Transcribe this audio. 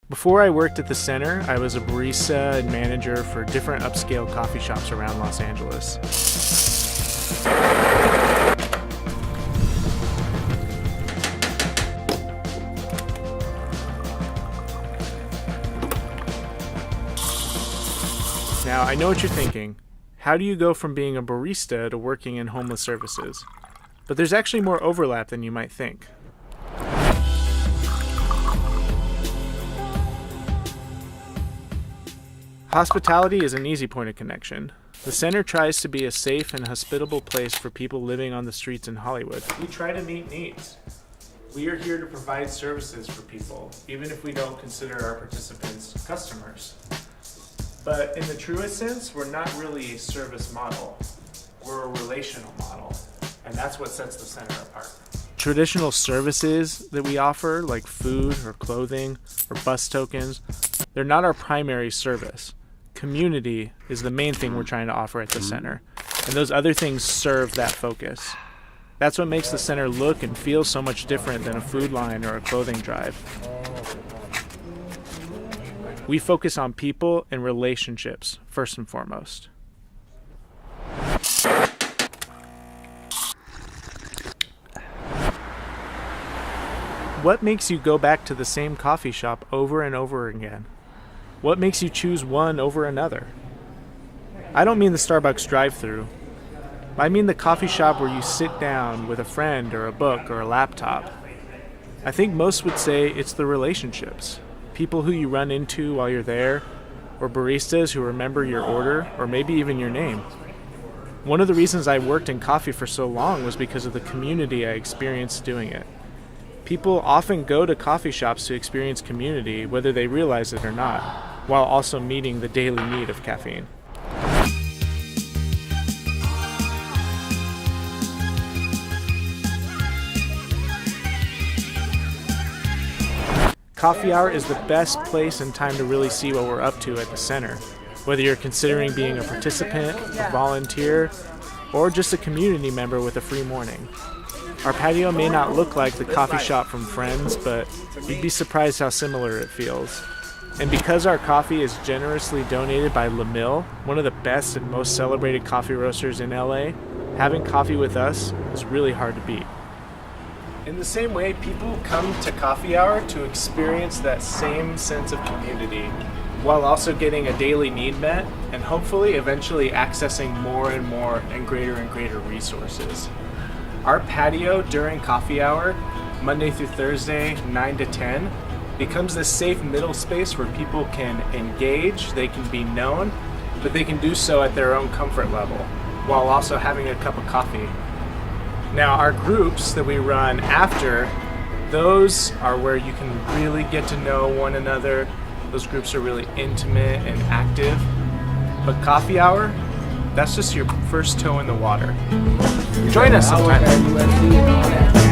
Before I worked at the center, I was a barista and manager for different upscale coffee shops around Los Angeles. Now, I know what you're thinking. How do you go from being a barista to working in homeless services? But there's actually more overlap than you might think. Hospitality is an easy point of connection. The center tries to be a safe and hospitable place for people living on the streets in Hollywood. We try to meet needs. We are here to provide services for people, even if we don't consider our participants customers. But in the truest sense, we're not really a service model. We're a relational model, and that's what sets the center apart. Traditional services that we offer, like food or clothing or bus tokens, they're not our primary service. Community is the main thing we're trying to offer at the center, and those other things serve that focus. That's what makes the center look and feel so much different than a food line or a clothing drive. We focus on people and relationships first and foremost. What makes you go back to the same coffee shop over and over again? What makes you choose one over another? I don't mean the Starbucks drive-thru. I mean the coffee shop where you sit down with a friend or a book or a laptop. I think most would say it's the relationships. People who you run into while you're there, or baristas who remember your order, or maybe even your name. One of the reasons I worked in coffee for so long was because of the community I experienced doing it. People often go to coffee shops to experience community, whether they realize it or not, while also meeting the daily need of caffeine. Coffee hour is the best place and time to really see what we're up to at the center, whether you're considering being a participant, a volunteer, or just a community member with a free morning. Our patio may not look like the coffee shop from Friends, but you'd be surprised how similar it feels. And because our coffee is generously donated by La Mille, one of the best and most celebrated coffee roasters in LA, having coffee with us is really hard to beat. In the same way, people come to coffee hour to experience that same sense of community, while also getting a daily need met, and hopefully eventually accessing more and greater resources. Our patio during coffee hour, Monday through Thursday, 9 to 10, becomes this safe middle space where people can engage, they can be known, but they can do so at their own comfort level, while also having a cup of coffee. Now, our groups that we run after, those are where you can really get to know one another. Those groups are really intimate and active. But coffee hour, that's just your first toe in the water. Join us sometime.